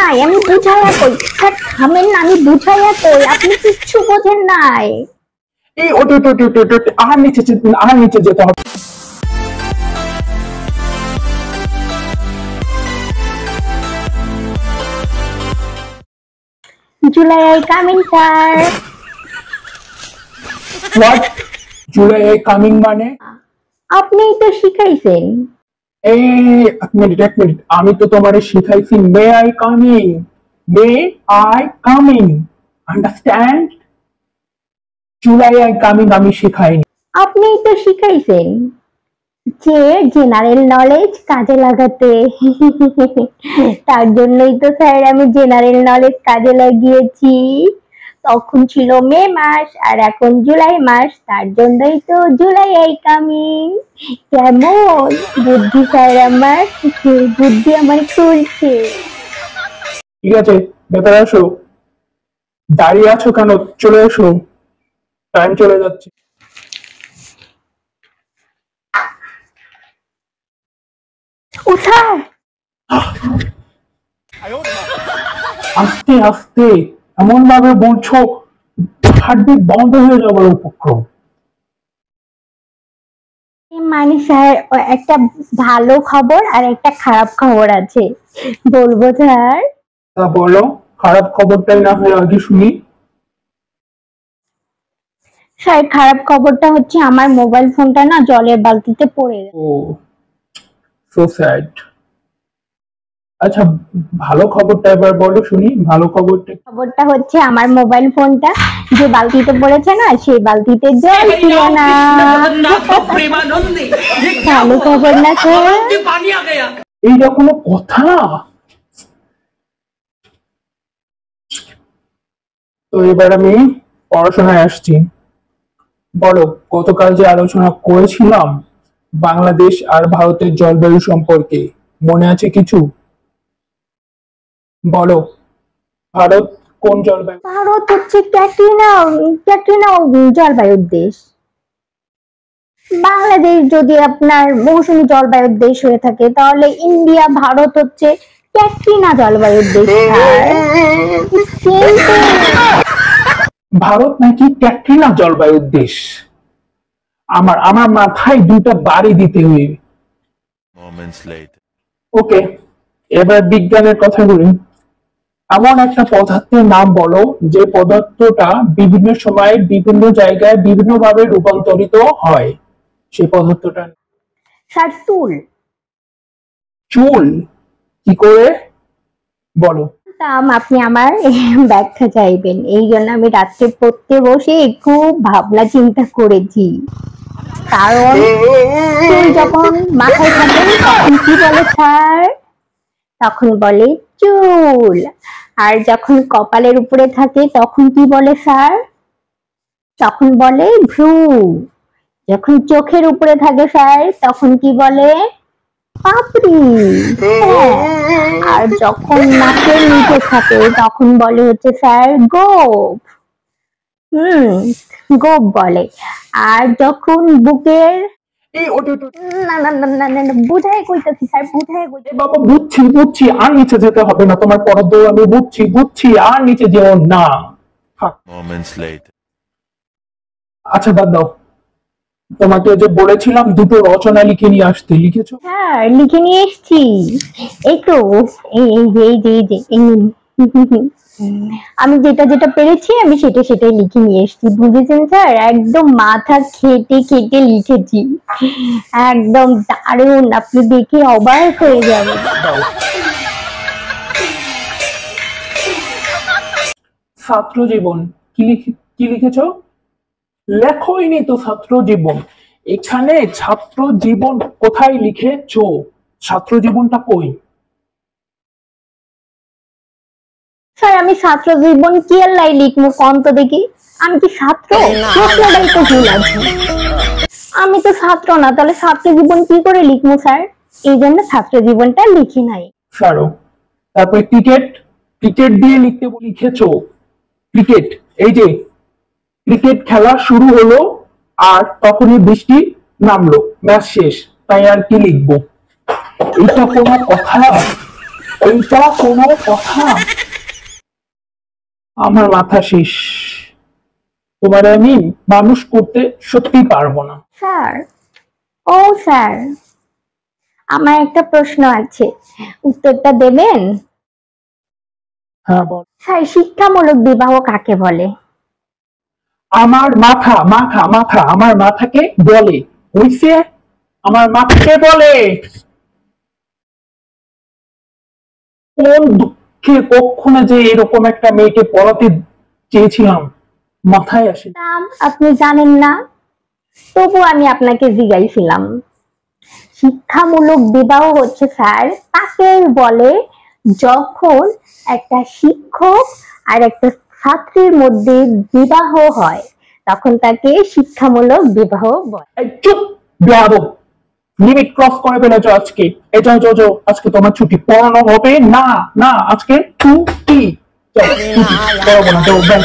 নাই, আমি বুঝাইয়া কই। স্যার থামেন না, আমি বুঝাইয়া কই, আপনি কিচ্ছু বোঝেন নাই। এই ওটো আর নিচে যেতে হবে। July I coming sir. What? July I coming মানে? আপনিই তো শিখাইছেন। এই এক মিনিট, আমি তো তোমারে শিখাইছি may I coming, may I coming, understand? July I coming আমি শিখাইনি। আপনিই তো শিখাইছেন যে জেনারেল নলেজ কাজে লাগাতে। তার জন্যই তো স্যার আমি জেনারেল নলেজ কাজে লাগিয়েছি। তখন ছিল মে মাস আর এখন জুলাই মাস, তার জন্যই তো জুলাই আই কামিং। কেমন বুদ্ধি স্যার আমার, বুদ্ধি আমার খুলছে। ঠিক আছে, ভেতরে আসো। দাঁড়িয়ে আছো কেন? চলে এসো, টাইম চলে যাচ্ছে। ও স্যার, আস্তে আস্তে এমন ভাবে বলছো হার্টবিট বন্ধ হয়ে যাবার উপক্রম। মানে স্যার একটা ভালো খবর আর একটা খারাপ খবর আছে, বলবো স্যার? তা বলো, খারাপ খবরটাই না হয় আগে শুনি। স্যার খারাপ খবরটা হচ্ছে আমার মোবাইল ফোনটা না জলের বালতিতে পড়ে গেছে। ও, সো স্যাড। আচ্ছা, ভালো খবরটা এবার বলো শুনি, ভালো খবরটা। খবরটা হচ্ছে আমার মোবাইল ফোনটা যে বালতিতে পড়েছে না, সেই বালতিতে জল ছিল না। ভালো খবর না স্যার? এইটা কোনো কথা? তো এবার আমি পড়াশোনায় আসছি। বলো, গতকাল যে আলোচনা করেছিলাম বাংলাদেশ আর ভারতের জলবায়ু সম্পর্কে, মনে আছে কিছু? বলো, ভারত কোন জলবায়ু? ভারত হচ্ছে ক্যাটরিনা জলবায়ুর দেশ। বাংলাদেশ যদি আপনার মৌসুমী জলবায়ুর দেশ হয়ে থাকে, তাহলে ইন্ডিয়া, ভারত হচ্ছে ক্যাটরিনা জলবায়ুর দেশ। ভারত নাকি ক্যাটরিনা জলবায়ুর দেশ? আমার আমার মাথায় দুইটা বাড়ি দিতে হইবে। ওকে, এবার বিজ্ঞানের কথা বলি। এমন একটা পদার্থের নাম বলো যে পদার্থটা বিভিন্ন সময়ে বিভিন্ন জায়গায় বিভিন্ন ভাবে রূপান্তরিত হয়। সেই পদার্থটা? স্যার চুল। চুল? কি করে বলো? আপনি আমার ব্যাখ্যা চাইবেন, এই জন্য আমি রাত্রে পড়তে বসে খুব ভাবনা চিন্তা করেছি। কারণ চুল যখন মাথায় থাকে তখন কি বলে স্যার? তখন বলে চুল। আর যখন কপালের উপরে থাকে তখন কি বলে স্যার? তখন বলে ভ্রু। যখন চোখের উপরে থাকে স্যার তখন কি বলে? পাপড়ি। হ্যাঁ, আর যখন নাকের নিচে থাকে তখন বলে হচ্ছে স্যার গোপ। গোপ বলে। আর যখন বুকের না না না না না বুঝাই কইতাছি স্যার, বুঝাই কইতাছি। বাবা বুঝছি, আর নিচে যেতে হবে না, তোমার পড়া দৌড় আমি বুঝছি, আর নিচে যেও না। আচ্ছা বাদ দাও, তোমাকে যে বলেছিলাম দুটো রচনা লিখে নিয়ে আসতে, লিখেছো? হ্যাঁ লিখে নিয়ে এসছি। এই তো আমি যেটা যেটা পেরেছি আমি সেটাই লিখে নিয়ে এসছি, বুঝেছেন স্যার? একদম মাথা খেটে লিখেছি, একদম দারুণ, আপনি দেখে অবাক হয়ে যাবেন। ছাত্র জীবন কি লিখেছো? লেখোইনি তো ছাত্র জীবন। এখানে ছাত্র জীবন কোথায় লিখেছো? ছাত্র জীবনটা কই? স্যার আমি ছাত্র জীবন কি লাই লিখবো কোন তো দেখি? আমি কি ছাত্র? প্রশ্নটাই তো ভুল আছে। আমি তো ছাত্র না, তাহলে ছাত্র জীবন কি করে লিখবো স্যার? এই জন্য ছাত্র জীবনটা লিখি নাই। সারো, তারপরে ক্রিকেট দিয়ে লিখেছো ক্রিকেট। এই যে ক্রিকেট খেলা শুরু হলো আর তখনই বৃষ্টি নামলো, ম্যাচ শেষ, তাই আর কি লিখবো? এটা কোনো কথা? এইটা কোনো কথা? আমার মাথা শেষ, তোমার আমি মানুষ করতে সত্যি পারবো না। স্যার, ও স্যার, আমার একটা প্রশ্ন আছে, উত্তরটা দেবেন? হ্যাঁ বল। স্যার, শিক্ষামূলক বিবাহ কাকে বলে? আমার মাথা মাথা মাথা আমার মাথাকে বলে। হইছে, আমার মাথাকে বলে। কোন দুঃখে কখনো যে এরকম একটা মেয়েকে পড়াতে চেয়েছিলাম মাথায় আসে। আপনি জানেন না, তবু আমি আপনাকে জিজ্ঞাসিলাম। শিক্ষামূলক বিবাহ হচ্ছে স্যার তাকে বলে যখন একটা শিক্ষক আর একটা ছাত্রীর মধ্যে বিবাহ হয়, তখন তাকে শিক্ষামূলক বিবাহ বলে। এই চুপ, বেয়াদব, লিমিট ক্রস করে ফেলেছো আজকে। এই যাও যাও যাও, আজকে তোমার ছুটি, পড়ানো হবে না। না আজকে ছুটি, যাও ছুটি, পড়াবো না, যাও।